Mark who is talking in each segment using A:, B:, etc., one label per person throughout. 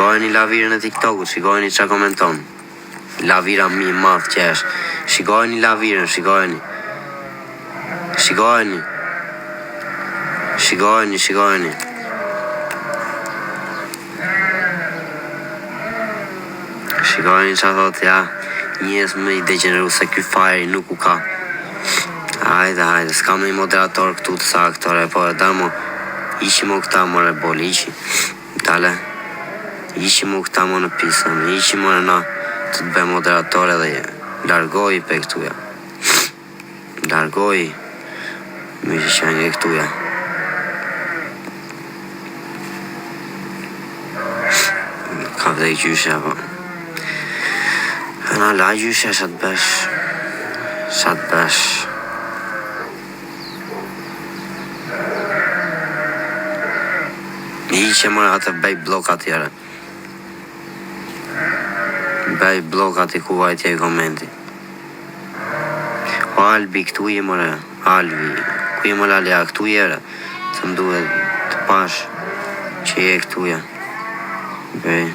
A: Shikojeni lavirën e TikTokut, shikojeni çka komenton. Lavira mi madh që është. Shikojeni lavirën, shikojeni. Shikojeni. Shikojeni, shikojeni. Shikojeni që thot, ja, njës më i degeneru se ky fajri nuk u ka. Hajde, s'kam në i moderator këtu të sa aktore, po e da mo, ishi mo këta mo rebol, ishi. Dale, ishi mo këta mo në pisën, ishi mo në na të të be moderator edhe largoj pe këtuja. Largoj, mi që që nge këtuja. Ka vdek gjyshe, po. Na la gjyshe, shatë besh. Shatë besh. I që më atë bej blok atjere. Bej blok ati ku vajtje i komenti. O Albi, këtu je mëre. Albi, ku je më lalja, këtu jere. Të më duhet të pash që je këtu je. Bej.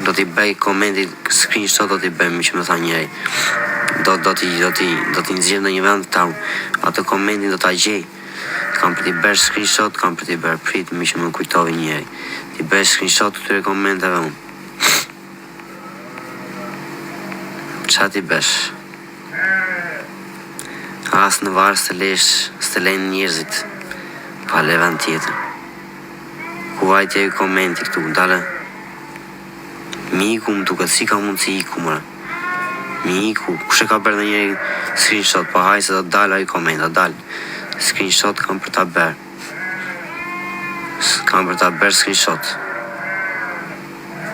A: Do t'i bej komenti, screenshot do t'i bej, mi që më tha njeri. Do t'i nëzirë në një vend të taru. Atë komenti do t'a gjej. Kam për t'i bërë screenshot, kam për t'i bërë prit, mi që më kujtovi njeri. T'i bërë screenshot të tyre komenteve unë. Qa t'i bësh? As në varë s'të lejnë njërzit. Pa le vend tjetër. Ku vajtje i komenti këtu, dale. Mi iku më duket, si ka mundë si iku mëra. Mi iku, kushe ka bërë dhe njeri screenshot, pa haj se do dalë a i komend, do dalë. Screenshot kam për ta bërë. Kam për ta bërë screenshot.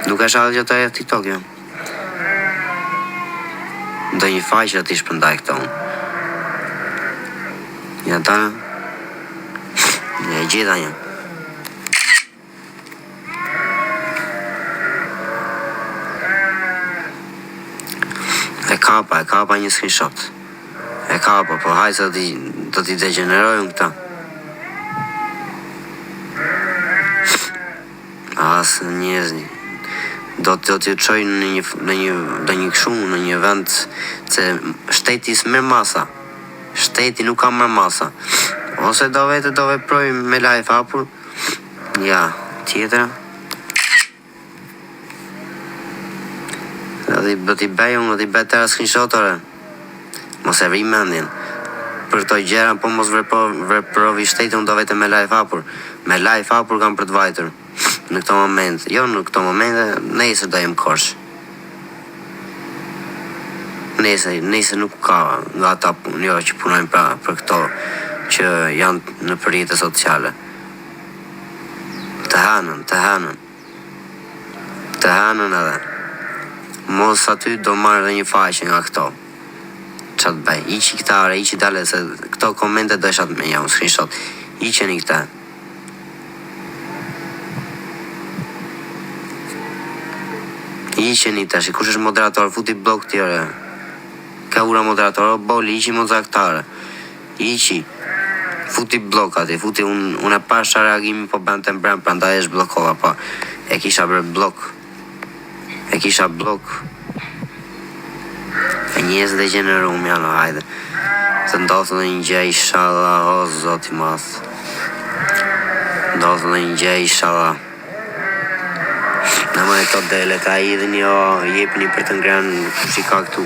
A: Nuk e shadë gjëta e TikTok, jo. Do një faj që ati shpëndaj këta unë. Ja ta. Ja gjitha një. E kapa një screenshot. E kapa, po hajtë do t'i degenerojnë këta. Asë njerëzni. Do t'i qojnë në një këshu, në një vend, se shteti s'merë masa. Shteti nuk ka mërë masa. Ose do veproj me live hapur. Ja, tjetëra. Do t'i bej unë, do t'i bej tëra screenshotore. Mos e vri mendjen. Për këto gjera, po mos veprovi shteti, unë do vete me live hapur. Me live hapur kam për të vajtur. Në këto moment. Jo, në këto momente, nejse do jem kosh. Nejse nuk ka nga ata jo që punojnë për këto që janë në përjetë sociale. Të hanën edhe. Mos aty do marrë dhe një faqe nga këto. Qa të bëj? Iqi këtare, iqi dale, se këto komente do ishat me një screenshot. Iqeni këta. Iqeni tash, kush është moderator, futi blok tjere. Ka ura moderator, boli, iqi mozaktare. Iqi. Futi blok ati, futi unë e pasha reagimi po bënd të mbrem, pra nda e shblokova, pa e kisha bërë blok. E njësë dhe gjeneru më janë, hajde. Se ndodhë në një gjej, inshallah, o zoti mas. Ndodhë në një gjej, inshallah. Në më e to dele, ta idhën jo, jepni për të ngrenë, kush i ka këtu.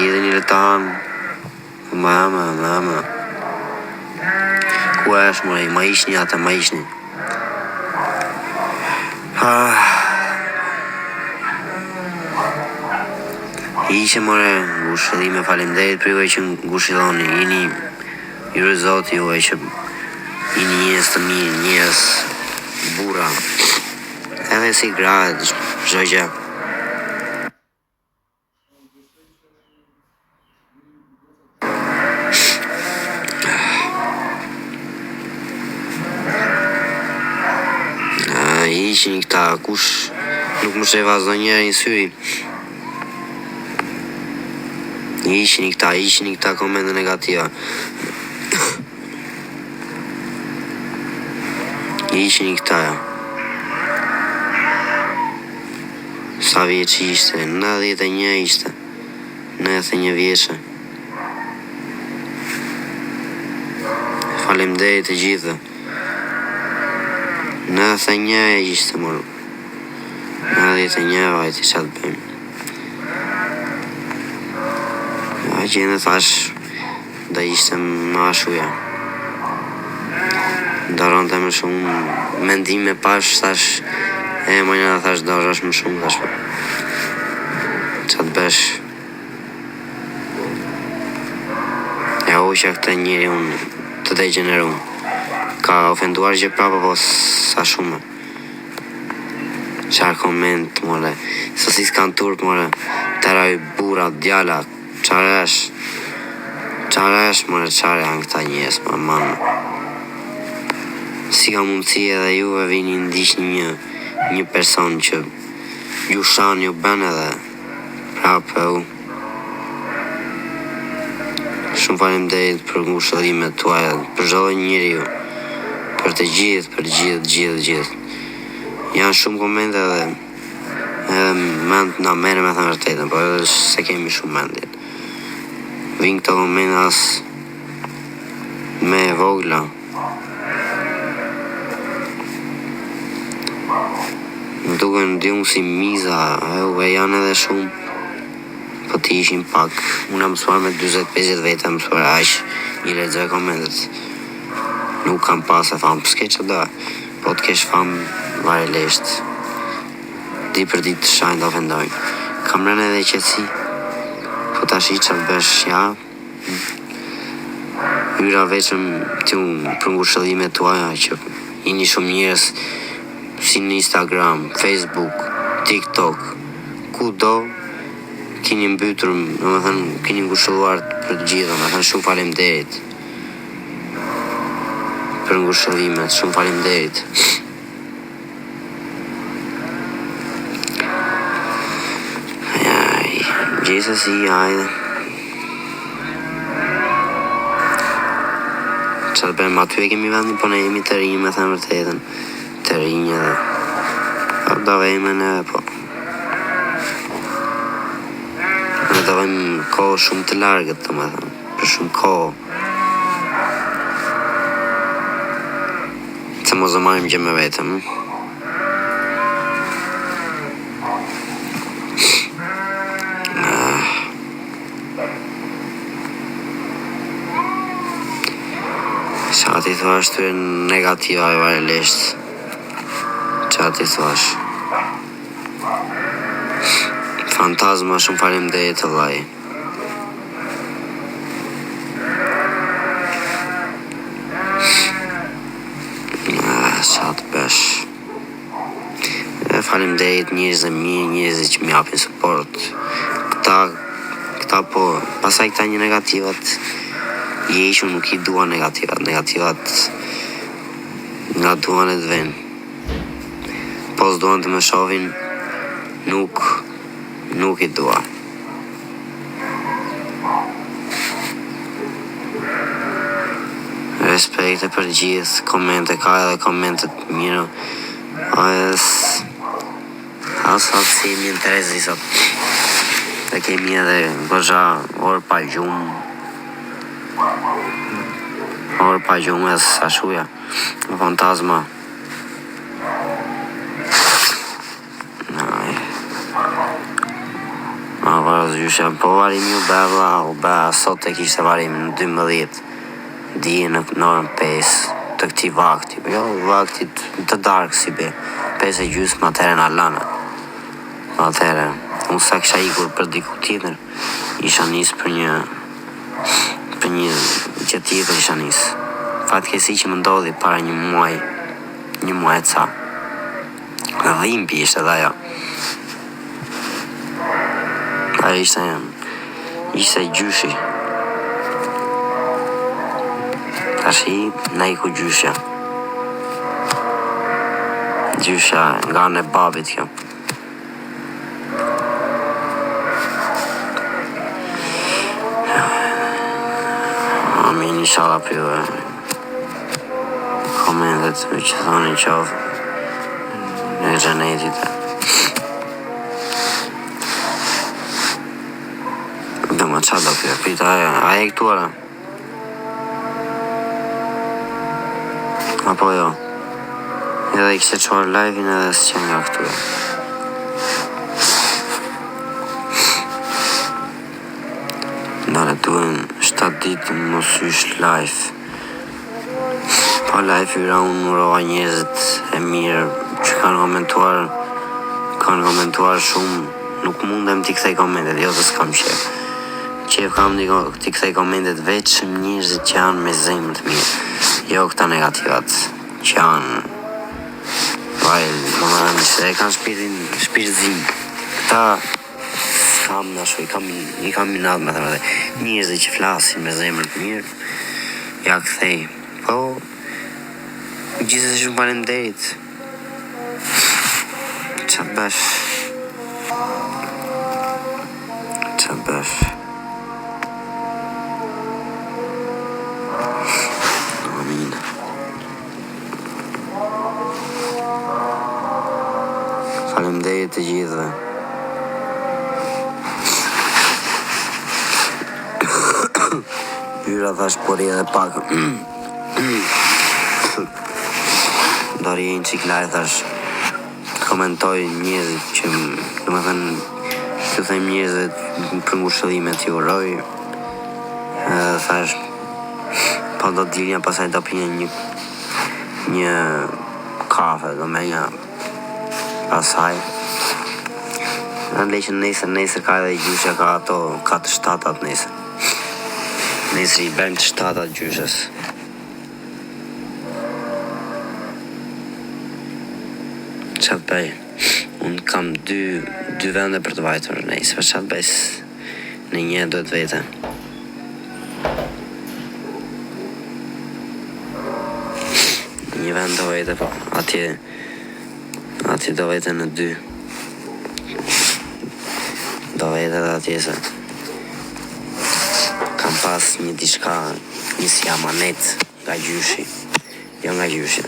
A: Idhën i le të hanë. Mama. Ku është mërej, ma ishni ata, ma ishni. Ishe mëre, ngushëllime falimderit për juve që ngushëlloni, jeni jure zoti juve që jeni njës të mirë, njës bura, edhe si gradë, zhëgja. Ishin këta, kush nuk më sheva zdo njëre një syri. Ishin këta komente negativa. Ishin këta, ja. Sa vjeç ishte? 91 ishte. 91 vjeçë. Faleminderit të gjithë. 91 ishte mor. 91 vajti çfarë të bëjmë. Ja që thash do ishte më ashuja. Doronte më shumë mendime pash thash më një thash do është më shumë thash. Qa të bësh? E hoqja këtë njeri unë të degeneru. Ka ofenduar gjë prapë po sa shumë. Qarë koment more. Sa si s'kan turp more. Teraj bura, djala. Qarë është more qarë janë këta njerëz më manë. Si ka mundësi edhe juve vini ndiq një person që ju shanë ju bën edhe prapë u. Shumë faleminderit për ngushëllimet tuaja, për çdo njeriu, për të gjithë. Janë shumë komente edhe mend na merrem me thënë vërtetën, por edhe se kemi shumë mendje. Vin këto komente as me vogla. Më duken diun si miza, janë edhe shumë. Po të ishin pak. Unë am mësuar me 40-50 vete, am mësuar aq, i lexoj komentet. Nuk kam pas e fam, s'ke që do. Po të kesh fam varelisht. Di për ditë të shajnë të ofendojnë. Kam rënë edhe qetësi. Po tash i që bësh, ja. Hyra veçëm t'ju për ngushëllimet tuaja që jeni shumë njerëz si në Instagram, Facebook, TikTok, kudo keni mbytur, domethënë keni ngushëlluar për të gjithë, domethënë shumë faleminderit për ngushëllimet, shumë faleminderit. Gjithsesi, hajde. Çfarë bëjmë aty e kemi vendin, po ne jemi të rinj me thënë vërtetën. Të rinj edhe. Do vejme ne, po. Ne do vejmë kohë shumë të largët, të me thëmë. Për shumë kohë. Se mos do marim gjë me vetëm. Qa ti thuash të negativa e varelisht? Qa ti thuash? Fantazma, shumë faleminderit të vllai. Qa të bësh? Faleminderit njerëzve mirë, njerëzve që më japin support. Këta po, pasaj këta një negativat. Që nuk i dua negativat nga duan e të ven. Po s'duan të më shohin, nuk i dua. Respekte për gjithë, komente ka edhe komentet mirë. Asat si më interesi sot. Dhe kemi edhe goxha orë pa gjumë. Orë pa gjumë e sashuja. Fantazma. Ma varës gjyshe. Po varim ju bevla, u be sot e kishte varim në 12. Dije në orën 5 të këti vakti. Jo, vaktit të darkë si be. 5 e gjysë më atëre në lanë. Atëre, unë sa kisha ikur për diku tjetër. Isha nisë për një që tjetër isha nisë. Fatkesi që më ndodhi para një muaj e ca. Dhe dhimpi ishte dhe ajo. Ajo ishte gjyshi. Tashi, na iku gjyshja. Gjyshja nga në babit kjo. Inshallah për ju komentet që thoni qovë në gjenetit ma qa do kjo, prita a e këtuara? Apo jo? Edhe i kështë quar live-in edhe së qenë nga këtuara. Ndale duen 7 ditë mos ysh live. Pa live yra unë urova njerëzit e mirë që kanë komentuar shumë. Nuk mundem t'i kthej komentet, jo të s'kam qef. Qef kam t'i kthej komentet veç njerëzit që janë me zemër të mirë. Jo këta negativat që janë se e kanë shpirtëzi. Këta kam nashu, i kam minat me thëmë dhe njerëzit që flasin me zemër të mirë. Ja kthej. Po, gjithës shumë faleminderit. Qa bësh? Amin. Faleminderit të gjithëve. Hyra thash pori edhe pak. Dori e në qiklaj thash komentoj njerëzit që do me thënë të them njerëzit për ngushëllimet që uroj. Thash po do t'dilja pasaj do pije një kafe do me një pasaj. Në leqen nesër ka edhe gjyshe ka ato ka të shtatat nesër. Nesër i bërnë të shtatat gjyshes. Qa të bëj? Unë kam dy vende për të vajtur nesër. Qa të bëj? Në një duhet vete. Një vend do vete po. Atje do vete në 2. Do vete dhe atje se kam pas një diçka, një si amanet nga gjyshi. Jo nga gjyshi.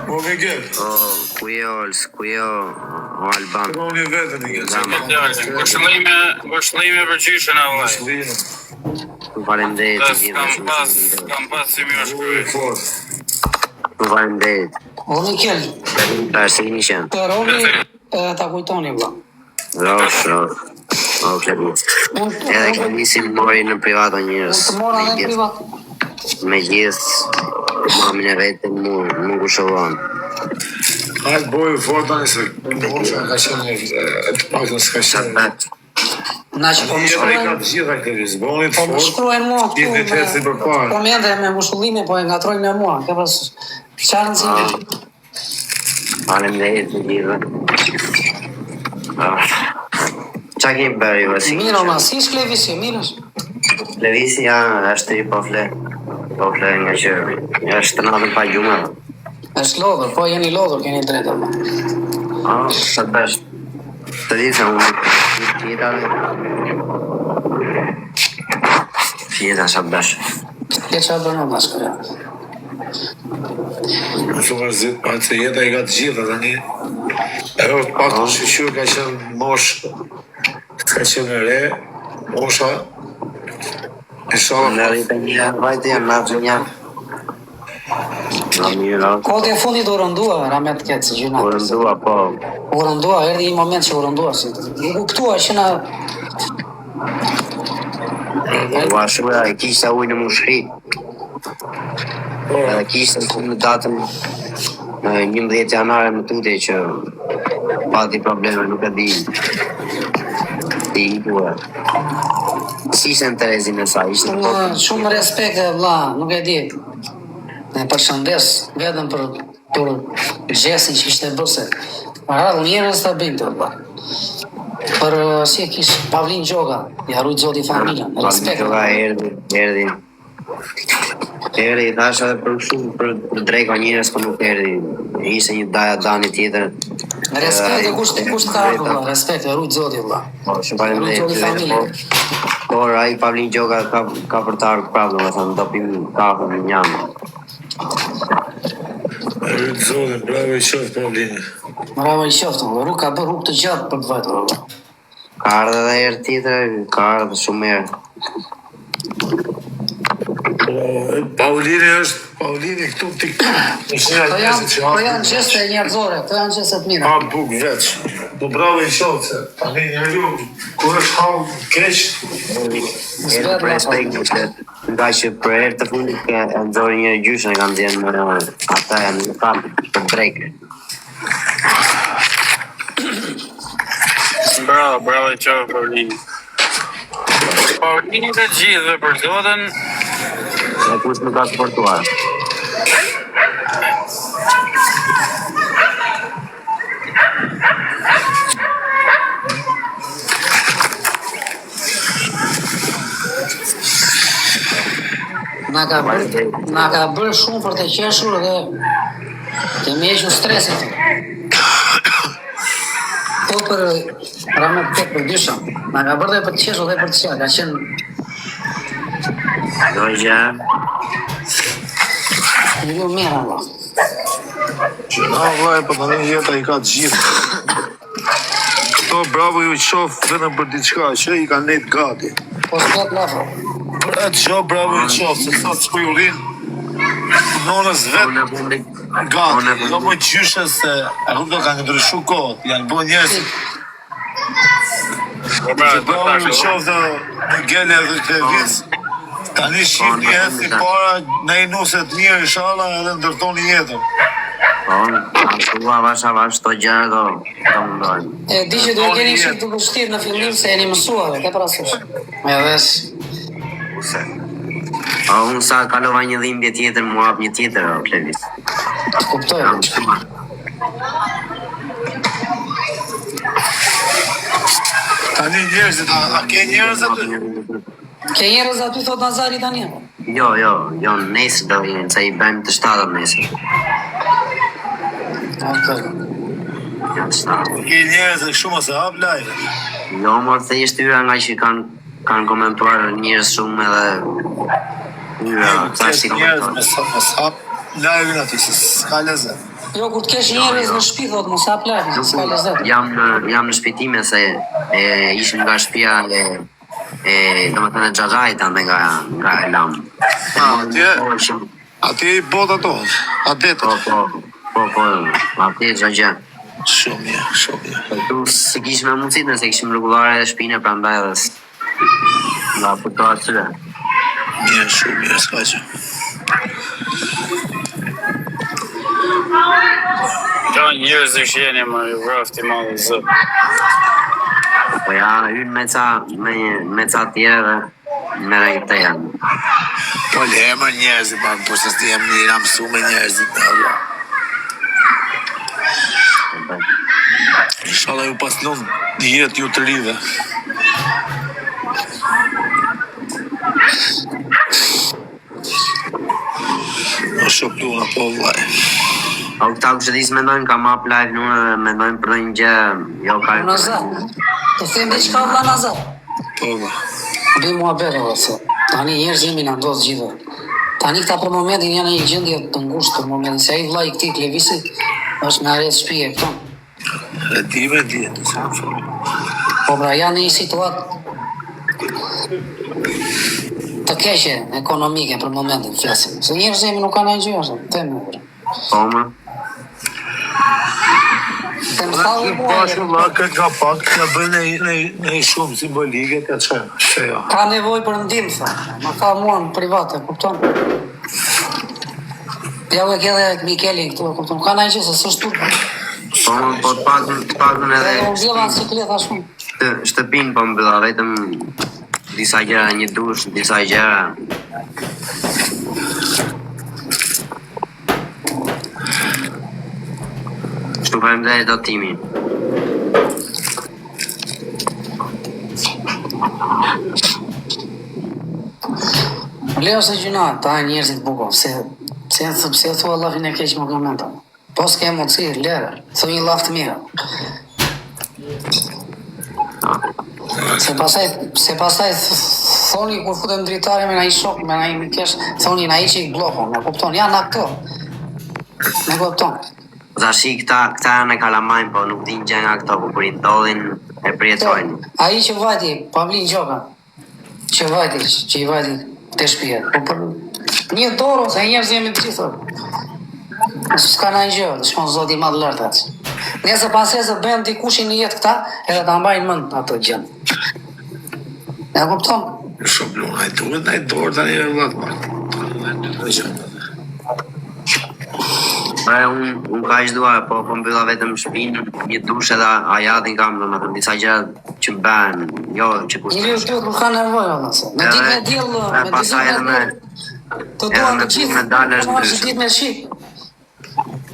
B: Po me gëllë.
A: Ku je Ols, ku je o Alban?
B: Po me vetën e gëllë.
C: Vëshlime për qyshën a vëllaj.
A: Faleminderit të gjithë.
C: Kam pas si mi është kërë.
A: Faleminderit.
D: O në kjellë,
A: Se një qenë.
D: të rovi ta kujtoni vla.
A: Rosh. O, klebit. Edhe këtë nisim mori në privat o njërës.
D: Të mora dhe në privat.
A: Me gjithë mamin e vetë më ngushëllon.
B: Hajtë bojë forta nëse mosha ka qenë e të pak në s'ka qenë.
D: Na që po më
B: Njëra i ka
D: shkruajnë,
B: të gjitha këtë vizbonit
D: po më
B: fort.
D: shkruajnë mua këtu
B: Gjithë në testi për parë.
D: komente me ngushëllime, po e ngatrojnë me mua. Ke pas qarën si
A: Faleminderit të gjithë. Qa kemi bërë ju si?
D: mirë ona, si shklevisi, mirësh.
A: Levisi është i po fle nga që është të natën pa gjumë.
D: Është lodhër, po jeni lodhër, keni drejtë.
A: Sa të bësh të di se unë fjeta sa të bësh.
D: Ke qa bërnë nga shkërja.
B: Në shumë rëzit, atë se jeta i ka të gjitha të një. E rrët pak të shqyqyr ka qenë mosh, ka qenë re, mosha, e shala
A: Në rritë një, vajtë janë natë një. Në mirë,
D: Kohët e fundit u rëndua, Ramet këtë si gjuna.
A: u rëndua, po.
D: U rëndua, erdi një moment që u rëndua. Si. U këtua që na...
A: U ashura e kishtë ujë në mushri. Edhe kishtë në datën 11 janare më tute që pati probleme nuk e di. I duhe. Si ishte në Terezin e sa, ishte në
D: Shumë respekt e vlla, nuk e di. Ne përshëndes vetëm për gjestin që ishte bërse. Ardhë njerëz të bëjmë vlla. Për si e kish Pavlin Gjoga, ja rujt zoti familjen, respekt.
A: Gjoga erdi. Erdi, thash edhe për shumë për drejka njerëz, po nuk erdi. Ishte një daja dani tjetër.
D: Respekt e kusht ka ardhë vlla, respekt e rujt zoti vlla.
A: Po, shumë
D: Rujt zoti
A: faleminderit.
D: familjen.
A: Por ai Pavlin Gjoga ka për të ardhur prapë, domethënë do pim kafe me njam.
B: rrët zotin, bravo i qoftë Pavlini.
D: Bravo i qoftë, valla. Rrugë ka bërë rrugë të gjatë për të vajtur, valla.
A: Ka ardhe edhe herë tjetër, ka ardhe shumë herë.
B: Paulini këtu ti.
D: Këto janë gjeste njerëzore, këto janë gjeste të mira.
B: Buk veç. Po bravo i qoftë se tani njeriu kur është hall keq,
A: Edhe për respekt, nga që për herë të fundit e nxori një gjysh e kanë dhënë ata janë në kap për drejk.
C: Bravo i qoftë Paulini. Paulini të gjithë dhe për zotën,
A: Dhe kush nuk ka sportuar.
D: Na ka bërë shumë për të qeshur dhe të mjequr stresit. Po për ramet tek për dyshëm. Na ka bërë dhe për të qeshur dhe për të qeshur. Ka qenë
A: Do gjë,
D: një mirë, Allah.
B: vllai, po tani jeta i ka të gjithë. Këto bravo ju qof vetëm për diçka që i kanë nejt gati.
D: Po s'plot lafa.
B: Për atë që bravo ju qof, se sot s'ku ju rinë nonës vetë
A: unë fundi
B: gati. Do më gjyshe se rrugë kanë ndryshu kohët, janë bërë njerëzit. Bravo ju qof dhe në gele dhe të vizë. Tani shqip një herë si para, ne i nuset mirë inshallah edhe ndërtoni jetën.
A: po, ashtua vash të gjë do mundojnë.
D: E di që do keni kështu të vështirë në fillim se jeni mësuar, ke parasysh. Edhe
A: Po, unë sa kalova një dhimbje tjetër, mu hap një tjetër, o Klevis.
D: kuptoj.
B: Tani njerëzit, a ke njerëz aty?
D: Ke njerëz aty thot Nazari tani.
A: Jo, nesër do vinë, se i bëjmë të 7 nesër.
D: Okej.
A: Janë të 7.
B: Ke njerëz e shumë ose hap live.
A: Jo, më thjesht tyra nga që kanë komentuar njerëz shumë edhe tyra, sa si
B: Njerëz
A: komentuar.
B: me hap live aty, se s'ka lezet.
D: Jo, kur të kesh njerëz në shtëpi thot mos hap live, s'ka lezet.
A: Jam në shpitime se ishim nga shtëpia do më thënë Xhaxhait ande nga Elam.
B: Atje i bot ato, adetet.
A: Po, atje Xhaxha.
B: Shumë mirë.
A: Tu se kishim me mundësit nëse kishim rregullare edhe shpine prandaj edhe nga për to arsye.
B: Shumë mirë, s'ka që.
C: ka njerëz që jeni më vrafti madhe zë.
A: Po ja, hynë me ca tjerë me rejtë janë.
B: Po lemë njerëzit, po se s'ti jem një mësu me njerëzit. Inshallah ju paslon jetë ju të rive. O shopluna po vllaj.
A: Po këta kështë mendojnë ka ma live në dhe mendojnë për një gjë, jo ka...
D: Nazar, të them diçka vlla Nazar.
B: Po vlla.
D: Bëj mua bërë ose. Tani njerëz jemi na ndodh gjithë. Tani këta për momentin janë në një gjendje të ngushtë për momentin, se ai vllai i këtij Klevisit është në arrest shtëpie këtu.
B: E di me djetë, se më shumë.
D: Po pra janë në një situatë të keqe ekonomike për momentin flasim. Se njerëz jemi nuk kanë asgjë gjë, them.
A: Po më,
D: Them thallë
B: Bashkë vlla, këtë ka pak, ja bëjnë në shumë simbolike, ka qenë. Se jo.
D: ka nevojë për ndihmë, tha. Ma tha mua në private, kupton? Ja u e ke dhe Mikeli këtu, kupton? Ka në gjë se s'është turp.
A: po më, po të pakën
D: Edhe
A: edhe
D: unë vjeva në cikleta shumë.
A: shtëpin po mbylla, vetëm disa gjëra, një dush, disa gjëra. Kështu faleminderit do timi.
D: Leo se gjuna, ta njerëzit buko, pse thua lafin e keq më komenta. Po s'ke emoci, lere, thë një laf të mira. Se pasaj thoni kur futem dritare me na i shok, me na i kesh, thoni na i që i blokon, me kupton, janë aktor. Me kupton.
A: Tashi këta janë e kalamajnë, po nuk din gjë nga këto, po kur i ndodhin e përjetojnë.
D: Ai që vajti, Pavlin Gjoka, që i vajti të shtëpia. Po për një dorë ose njerëz jemi të gjithë. S'ka në gjë, shkon zoti madh lart atë. Nëse pasesë bën dikushin në jetë këta, edhe ta mbajnë mend ato gjë. E kupton?
B: Shumë luna, duhet në dorë tani e vëllat
A: Unë ka ishtë dua, po mbylla vetëm shtëpinë, një dush edhe ajatin kam, domethënë disa gjëra që bën, jo që
D: Njëri të kur ka nevojë valla. Me ditë me diell,
A: pastaj edhe me
D: të duan të gjithë.
A: me dalësh
D: Të ditë me shi.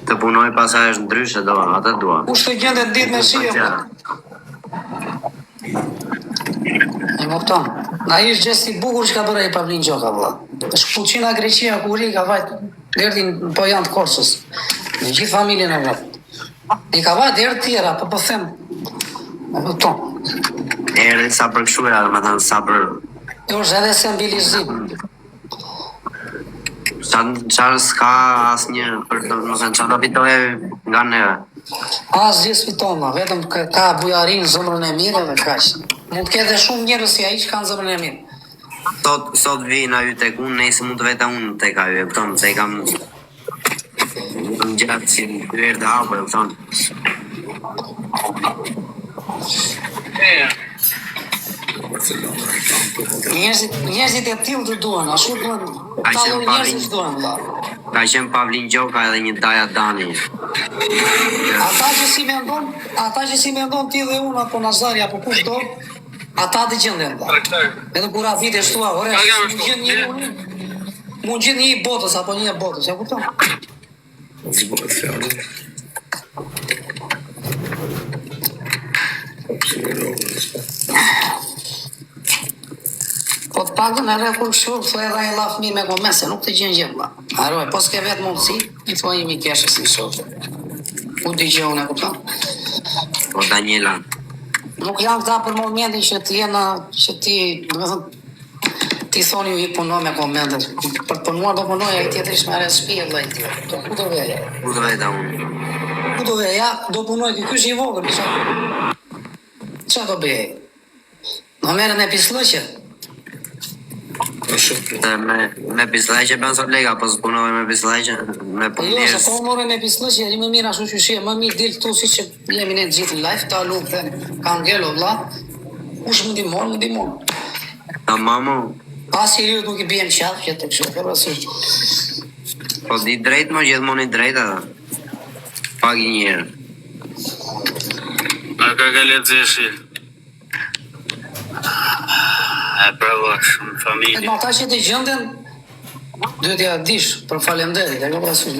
A: të punoj pastaj është ndryshe do, atë dua.
D: Kush të gjende ditë me shi. E kupton? Ai është gjesti i bukur që ka bërë ai Pavlin Gjoka valla. Është fuqina Greqia kur i ka vajt deri në pojant të Korsës. Në gjithë familjen e vet. I ka vajt deri tjera, po them. E kupton?
A: Erdhi sa për këshuja, domethënë sa për
D: Jo, është edhe sembilizim.
A: Qarë s'ka asnjë për domethënë çfarë do fitoje nga neve.
D: Asgjë s'fiton, vetëm ka bujarin zemrën e mirë dhe kaq. Mund të ketë shumë njerëz si ai që kanë zemrën e mirë.
A: Sot vin aty tek unë, nëse mund të veta unë tek aty, e kupton, se kam gjatë si dyrë të hapur, e kupton.
D: Njerëzit e tillë të duan, ashtu duan. Tallë njerëzit duan valla.
A: Ka qenë Pavlin Gjoka edhe një Daja Dani.
D: Ata që si mendon ti dhe unë apo Nazari apo kush do, ata të gjenden valla. Edhe kur vite shtua, ore, mund gjithë një botës apo një botës, e kupton?
B: Zbog fjalën.
D: Po të paktën edhe kur kështu, thoi edhe një llaf mirë me komese, nuk të gjen gjë valla. Haroj, po s'ke vetë mundësi, i thoi një mikeshës në shoqë. Ku di që unë e kupton?
A: Po Daniela.
D: Nuk janë këta për momentin që ti jena, që ti, domethënë, ti thoni ju i punoj me komentet. Për të punuar do punoj, ai tjetër ishte me shtëpi vëllai ti. Ku do veja?
A: Ku do veta unë?
D: Ku do veja? Do punoj ti, ky është i vogël, çfarë do bëj? Do merren me pislloqe?
A: Me pislajqe bën sot lega, po s'punove me pislajqe, me
D: Po jo, se
A: punirës.
D: po morë me pislloqe, jemi më mirë ashtu që shije, më mirë dil këtu siç jemi ne të gjithë në live, ta lutem, ka ngelo vlla. Kush më ndihmon?
A: Ta mamo,
D: Pasi ju nuk i bien qafë që të kështu, për asysh.
A: po di drejt më gjithmonë i drejt edhe. Pak i njerë.
C: Në ka lezeshi. E provosh në
D: E
C: familje.
D: në ata që të gjënden, duhet ja dish për falenderit, e ka për asysh.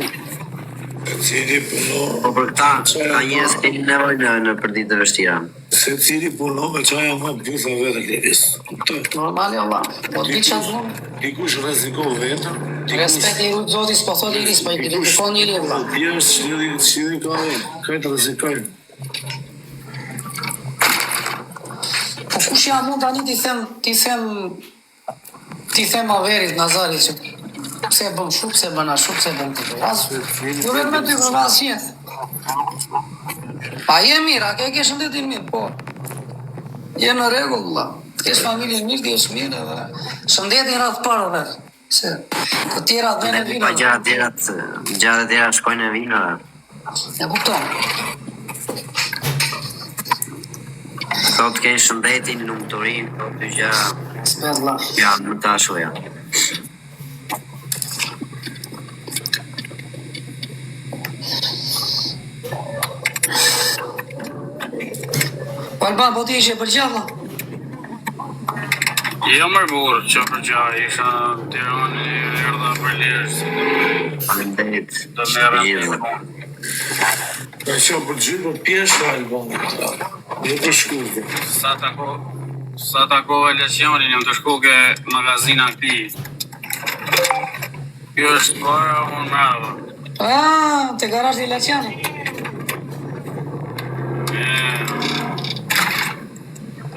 B: Cili punon,
A: Po për këta njerëz keni nevojë në për ditë të vështira.
B: se cili punon me qaja më gjitha vetë levis.
D: Normali Allah, po di qatë mund,
B: Dikush rrezikon vetën,
D: respekt i rujtë zotis, po thot i ris, po i kritikon njëri e vla.
B: Tjerës qili ka këtë rrezikojnë.
D: Po kush ja mund tani ti them averit Nazarit që pse bën shumë, pse bën ashtu, pse bën këtë. Jo vetëm me ty, për asnjë. Pa je mirë, a ke shëndetin mirë, po. Je në rregull, valla. Kesh familjen mirë, ti je mirë edhe shëndetin rreth parë vetë. Se të tjera të vjen e
A: Pa
D: vinë.
A: gjëra të tjera shkojnë e vinë.
D: E kupton?
A: Sot ke shëndetin, lumturin, po dy gjëra
D: S'pet valla.
A: janë më të ashuja.
D: Alban, po ti ishe për gjalla?
C: Jo mërë burë, që për gjahë, isha në Tiranë, erdha për lirës.
A: Faleminderit.
C: Do merrem
A: Mirë.
C: me punë.
B: Ka qenë për gjithë për pjesë albumit. Jo për shkullë.
C: Sa takova lecionin, jam të shku ke magazina pi. Kjo është para unë mrava.
D: Te garazh i Laçanit.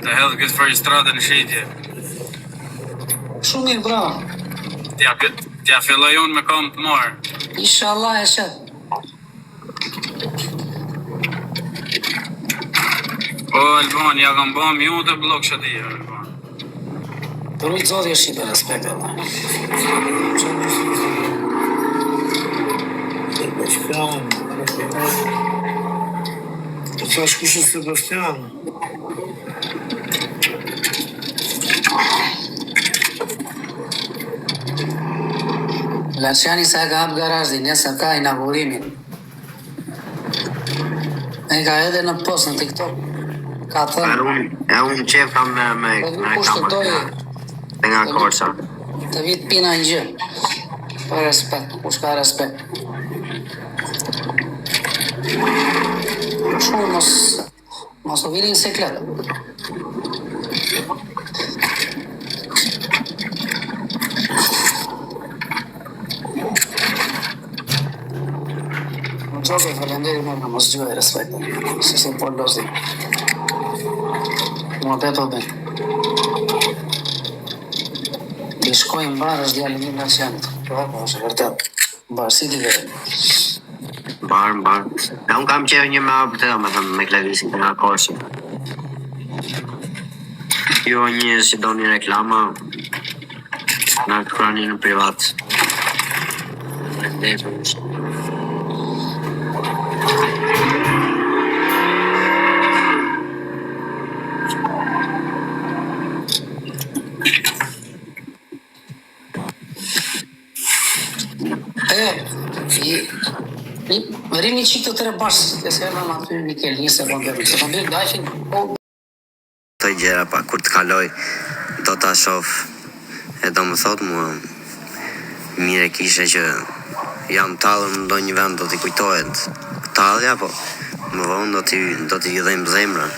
C: Të hedhë këtë për i stradën në shqitje.
D: Shumë mirë, bravo.
C: Tja filloj unë me kam të marë.
D: Inshallah e shet.
C: Po, Elban, ja kam ba mjot e blok që ti, Elban.
D: Për ujtë zoti e shqipe respekt, Allah.
B: Sebastian. Të thash kush është Sebastian?
D: Laçani sa ka hap garazhin, nesër ka inaugurimin. E ka edhe në post në TikTok. Ka thënë,
A: unë qef kam me
D: kushtëtoj
A: nga Korça.
D: të vit pina në gjë. Pa respekt, kush ka respekt. Shumë mos u vini në seklet. Qose falenderi më mos gjuaj respekt. Se se po lozi. Më beto ben. Ti shkojnë barë është djallë një nacionit. Po, është vërtet. Barë, si ti vërë.
A: Barë. Unë kam qef një me apë të me thëmë me klavisin nga Korça. Jo një si do një reklama nga të krani në privat.
D: Rimi qikë të tre bashkë, e se edhe në aty Mikel, një sekundë, dajshin,
A: Të gjera pa, kur të kaloj, do t'a shof, e do më thot mua, mire kishe që jam talur në do një vend, do t'i kujtohet talja, po më vonë do t'i dhejmë zemrën.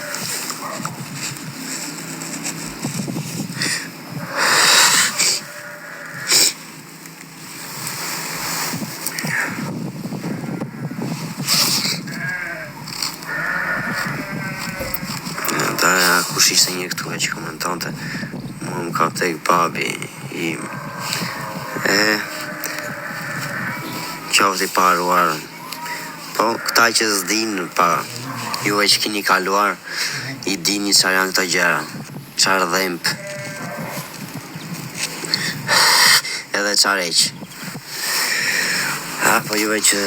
A: Kush ishte një këtu e që komentante, më ka tek babi im. Qofti paruar. Po, këta që s'dinë, pa, ju e që kini kaluar, i dini qarë janë këto gjera, qarë dhemp, edhe qarë eqë. Po ju e që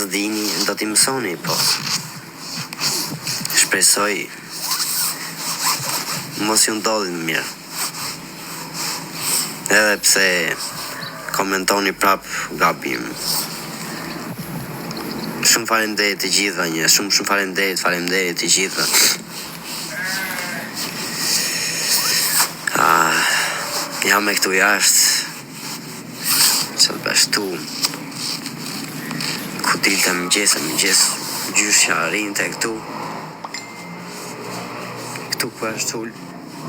A: s'dini, do t'i mësoni, po. Shpresoj, mos ju ndodhin mirë. Edhe pse komentoni prap gabim. Shumë faleminderit të gjithëve një, shumë faleminderit të gjithëve. Jam e këtu jashtë, që të bashtu, ku dilte mëngjes, gjyshja rinte këtu. Këtu ku është ullë,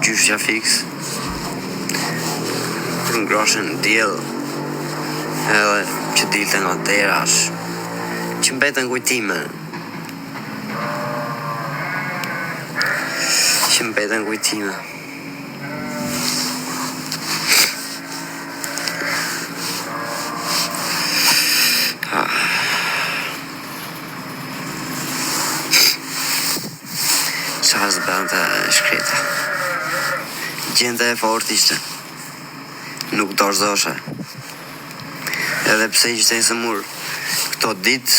A: gjyshja fix, kur ngroshën djellë, edhe që dilte nga derash, që mbetën kujtime, Qarë zbën të shkreta. Gjende e fort ishte. Nuk dorëzoshe. Edhe pse ishte së murë. Këto ditë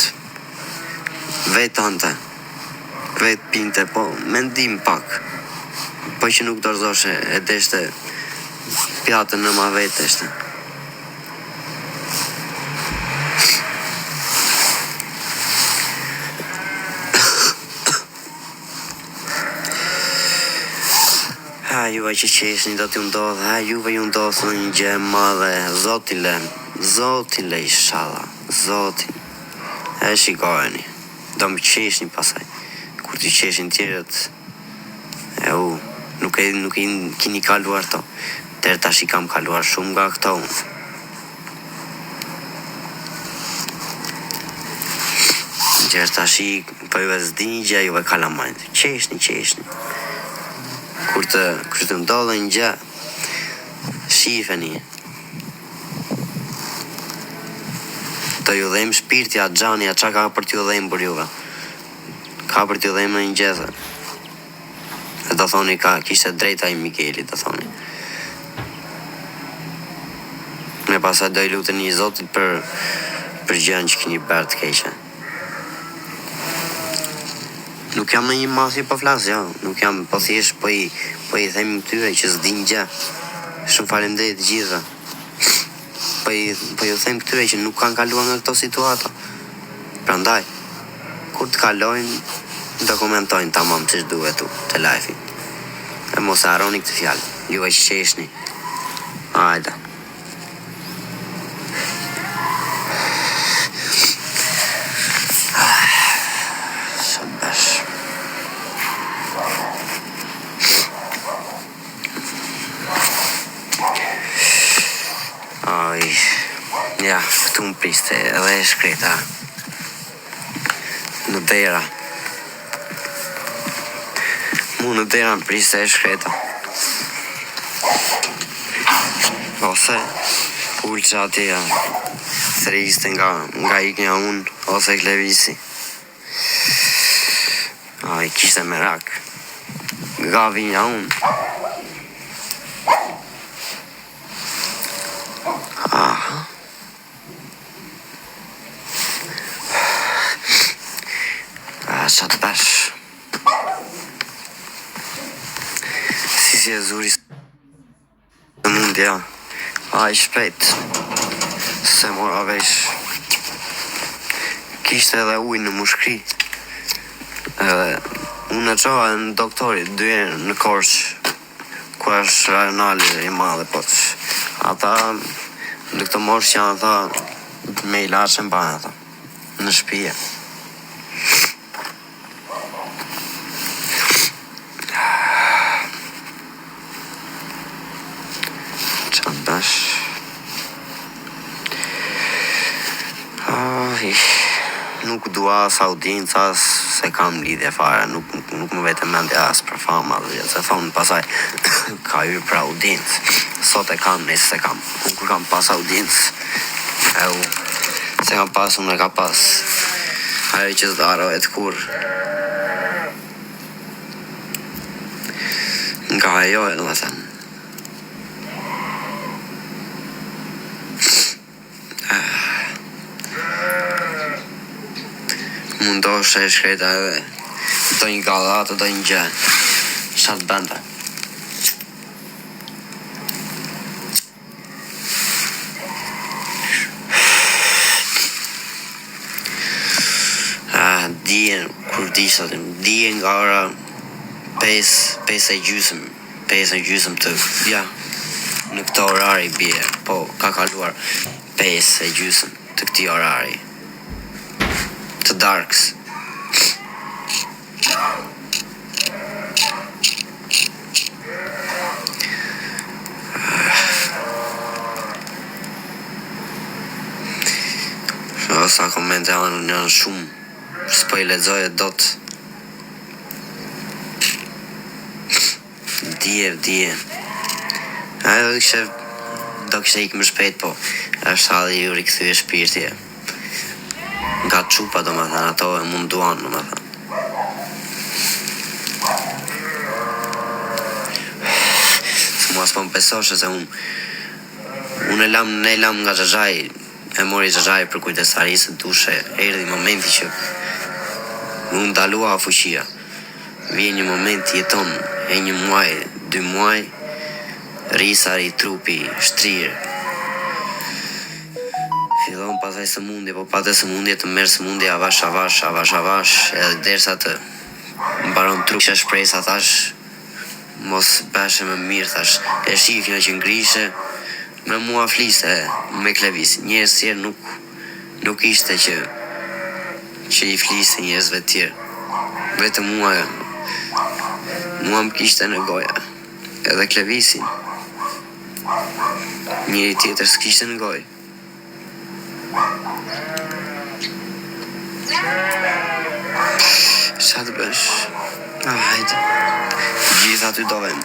A: vetë ante. Vetë pinte, po mendim pak. Po që nuk dorëzoshe, e deshte pjatën në ma vetë ishte. Juve që qeshni do t'ju ndodhë, juve ju ndodhë në një gjë e madhe, zotile inshallah, zotin. E shikojeni, do më qeshni pasaj, kur t'i qeshin tjerët, nuk i kini kaluar to, tërë tash i kam kaluar shumë nga këto unë. Gjërë tash i për juve zdini gjë, juve kalamajnë, qeshni. Kur të ndodhe një gjë, shifeni. Të ju dhejmë shpirtja, gjania, qa ka për t'ju dhejmë për juve. Ka për t'ju dhejmë në një gjëzë. do thoni kishte drejta i Mikeli, do thoni. Me pasaj do i lutën i Zotit për gjën që keni bërë të keqe. Nuk jam në një masi po flas, jo. Nuk jam, po thjesht po i them këtyre që s'din gjë. Shumë faleminderit të gjithëve. Po ju them këtyre që nuk kanë kaluar nga këto situata. Prandaj, kur të kalojnë, do komentojnë tamam ç'është duhet tu te live-i. E mos e harroni këtë fjalë. Juve që qeshni. Hajde. Ja, këtu më priste edhe e shkreta në dera. Mu në dera më priste e shkreta. Ose pulqa atje thriste nga iknja unë ose klevisi. I kishte merak. Nga vinja unë. Qa të bash. Si e zuri së mundja. I shpejt. Se mora vesh. Kishte edhe ujë në mushkri. Edhe unë e qoha në doktorit 2 herë në Korçë, ku është rajonali i madhe, po ata në këtë moshë që janë tha me ilaçe mbajnë ata në shtëpi. Nuk dua as audiencë, as se kam lidhje fare, nuk më vete mendja as për fama, se thonë pasaj ka hyrë për audiencë, sot e kam, nëse se kam, unë kur kam pas audiencë, se kam pas, unë e ka pas, ajo që s'darohet kur, nga ajo e në thënë. Mundosh e shkreta edhe do një gallatë, do një gjë. Qa të bënda? Dijen, kur dijen nga ora 5:30 të, ja, në këto orari bje, po, ka kaluar 5:30 të këti orari. Të darks. Sa komente janë shumë, s'po i lexoj dot. Dje. Ajo do kishte ikë më shpejt, po është halli ju rikthye shpirti. Nga qupa, do më thënë, ato e munduan, do më thënë. Se mua s'po më pesoshe se unë e lam nga Xhaxhai, e mori Xhaxhai për kujdestarisë të dushe, erdhi momenti që unë dalua fuqia. Vjen një moment, jeton e 1 muaj, 2 muaj, rrisari trupi, shtrirë. Fillon pasaj sëmundje, po pate sëmundje të merë sëmundje avash, edhe derisa të mbaron trup që shpresa, thash, mos beshe më mirë, thash, e shifja që ngrishe, me mua fliste, me klevis, njerës tjerë nuk ishte që i fliste njerësve tjerë, vetë mua më kishte në goja, edhe klevisin, njëri tjetër s'kishte në gojë. Qa të bësh? Hajde. Gjitha ty do vend.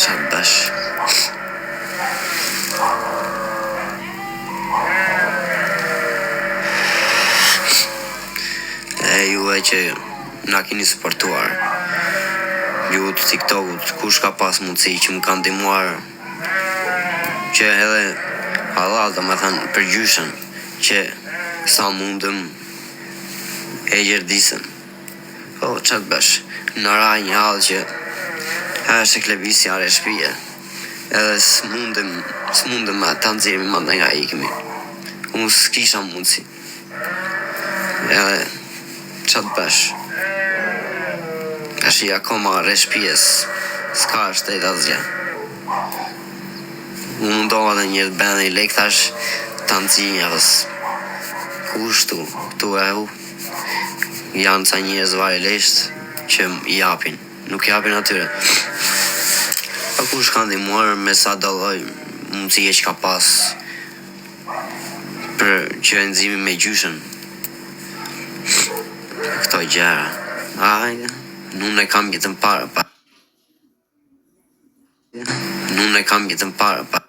A: Qa të bësh? juve që na keni suportuar. Ju të TikTokut, kush ka pas mundësi që më kanë ndihmuar që edhe halal do me thënë përgjyshen që sa mundëm e gjerdisën. Po, që të bësh, në raj një halë që është e klebisja re shpije, edhe s'mundëm me të nëzirimi ma nga ikimi. Unë s'kisha mundësi. Edhe, që të bësh, është i akoma re shpijes, s'ka është e të zgja. Unë mundoha dhe një të bëndë i lek thash të nëzinja dhe kushtu, këtu e hu. Janë ca njërës varelesht që i japin, nuk i japin atyre. Pa kush kanë ndihmuar me sa dalloj mundësie që ka pas për që enzimi me gjyshen. Këto gjera. Ajde, nuk e kam jetën para pa. Nuk e kam jetën para pa.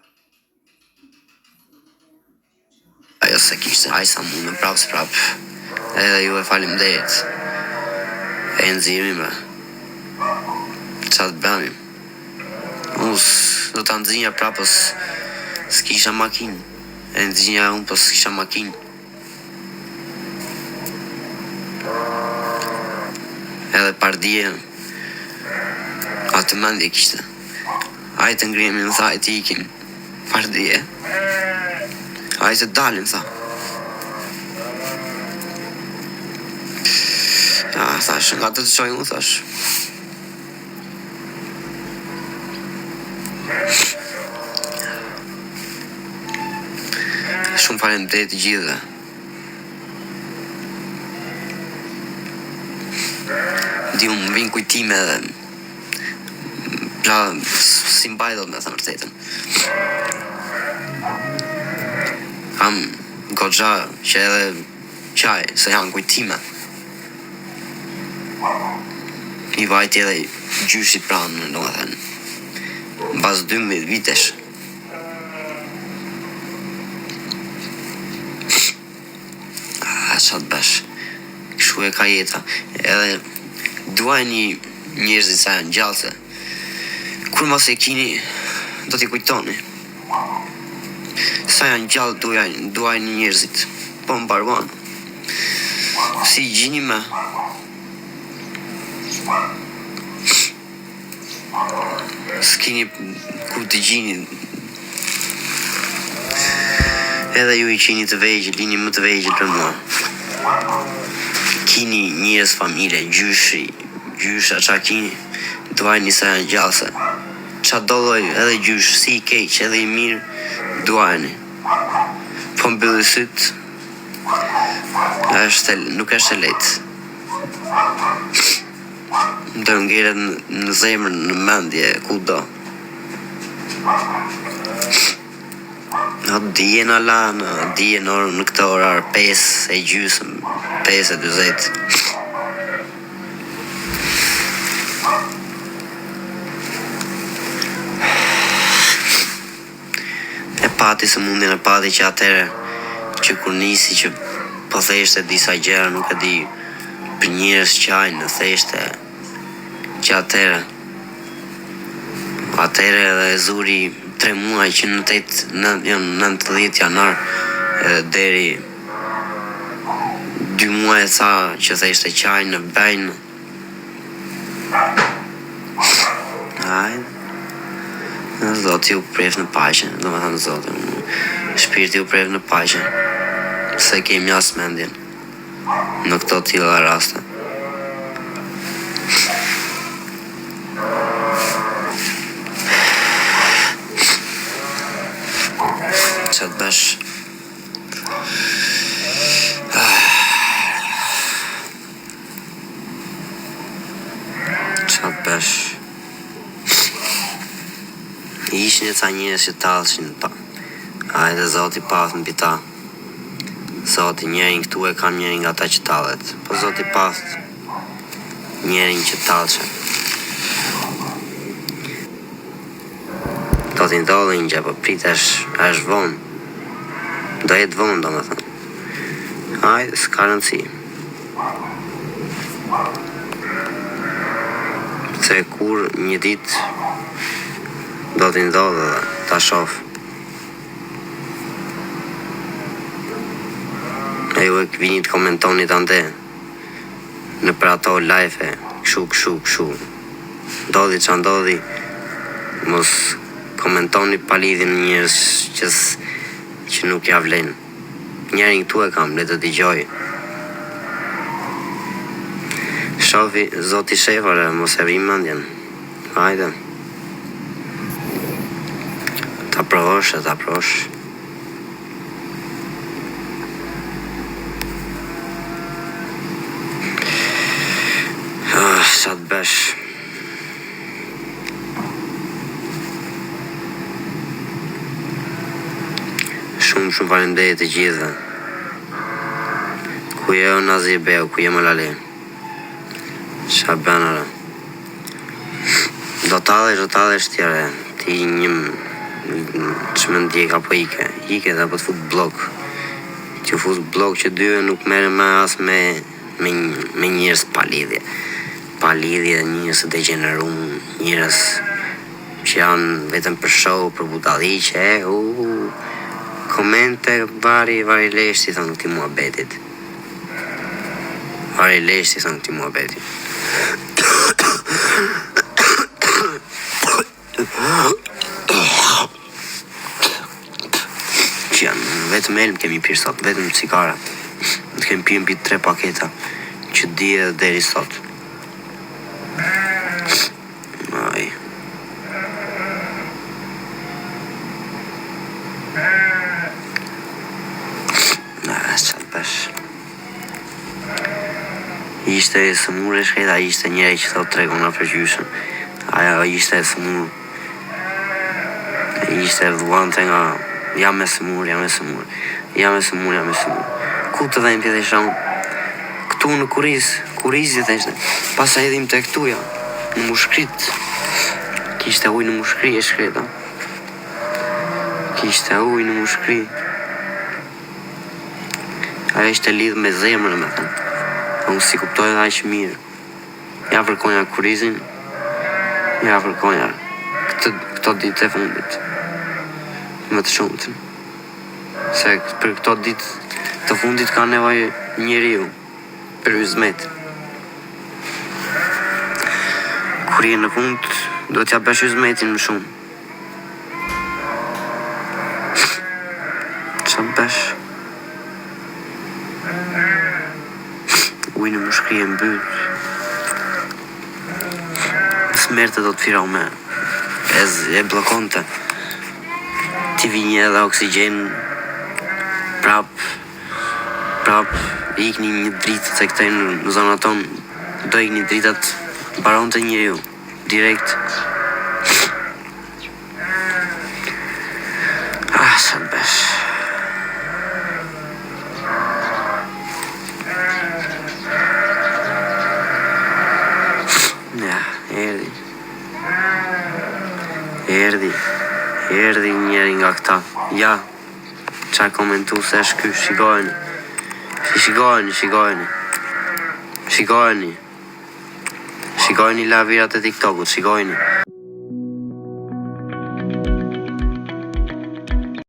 A: Ajo se kishte, aj sa mundën prap s'prap. Edhe ju e faleminderit. E nxirimi me. Qa të bëmim? Unë do të nxinja prapës s'kisha makinë. E nxinja unë për s'kisha makinë. Edhe pardije atë mendje kishte. Ajtë ngrimi në tha, ajtë ikim. Pardije. Ajtë dalim, tha. Ja, thash, nga të qoj unë, thash. Shumë faleminderit të gjithëve. Di unë vinë kujtime dhe si mbaj do me thëmë vërtetën. Kam goxha që edhe qaj, se janë kujtime. I vajti edhe gjyshi pranë, do me thënë. Bas 12 vitesh. Qa të bësh, kështu e ka jeta. Edhe duaj një njerëzit sa janë gjallëse. Kur mas e kini, do t'i kujtoni. Sa janë gjallë duaj një njerëzit. Po më barban. Si gjini me. S'kini ku të gjini. Edhe ju i qini të vegjë, lini më të vegjë për mua. Kini njës familje, gjysha qa kini, duaj një sa janë gjallëse. Qa dolloj edhe gjysh, si i keq, edhe i mirë, duajni. Po mbylli syt, nuk është e letë. Do ngeret në zemër, në mendje, ku do. Dije në lanë, dije në këtë orar 5 e gjysëm, 5 e 20. E pati së mundin e pati që atere që kur nisi që po theshte disa gjera nuk e di për njërës qajnë, theshte që atere edhe e zuri 3 muaj që në 90 janar deri 2 muaj e tha që theshte qajnë në bejnë. Ajde. Zoti u pref në paqe, do me thënë Zoti. Shpirti u pref në paqe. Se kemi as mendjen në këto tilla raste. Qa të bësh? Qa të bësh? Ishin e ca njërës që talëshin pa. Ajde Zoti path në pita. Zoti njerin këtu e kam njerin nga ta që talet. Po Zoti path njerin që talëshin. Do t'i ndodhe një gjë, po prit është vonë. Do jetë vonë, do me thënë. Ajde, s'ka rëndësi. Se kur një dit do t'i ndodhe dhe ta shof. E ju e këvinit komentoni të ande në për ato live këshu. Ndodhi që ndodhi, mos komentoni pa lidhin njërës që nuk ja vlen. Njerin këtu e kam, le të t'igjoj. Shofi, zoti shefare, mos e vrim mendjen. Hajde. Ta provosh. Qa të besh. Shumë faleminderit të gjithëve. Ku je o Nazir Beu, ku je më lale. Qa benare. Do t'alesh tjere. Ti një që më ndjek apo ike dhe apo t'fut blok. Që fut blok që dyve nuk mere me as me njërës pa lidhje, njërës të degenerum, njërës që janë vetëm për show, për budalliqe, komente vari leshti, thonë këti muhabetit. Vari leshti, thonë këti muhabetit. Që janë vetëm elm kemi pirë sot, vetëm cigara. Të kemi pirë mbi 3 paketa, që dje dhe deri sot. Aj. Qa të besh. Ishte e sëmur e shketa, ishte njëri që thot tregona për gjyshën. Aja ishte e sëmur. Ishte dhuante nga jam e sëmur. Ku të dhejmë pjede shumë? Këtu në kurizit e ishte. Pasa edhim të këtuja, në mushkrit. Kishte uj në mushkri e shkreta. Aja ishte lidhë me zemrë, me thënë. Unë si kuptoj dhe aqë mirë. Ja vërkonja kurizin, ja vërkonja këto ditë e fundit. Më të shumëtën. Se për këto ditë të fundit ka nevoj njeriu për hizmet. Kur je në fund, do t'ja bësh hizmetin më shumë. Qa bësh? Ujnë më shkrije në byt. Smerte do t'firau me. E blokonte. Ti vinje edhe oksigen. Prap. Ikni një dritë se këtaj në zona tonë. Do ikni dritat baron të njeriu. Direkt. Sa të besh. Ja, erdi njeri nga këta. Ja, qa komentu se shky, shikojni. Shikojni lavirat e TikTokut, shikojni.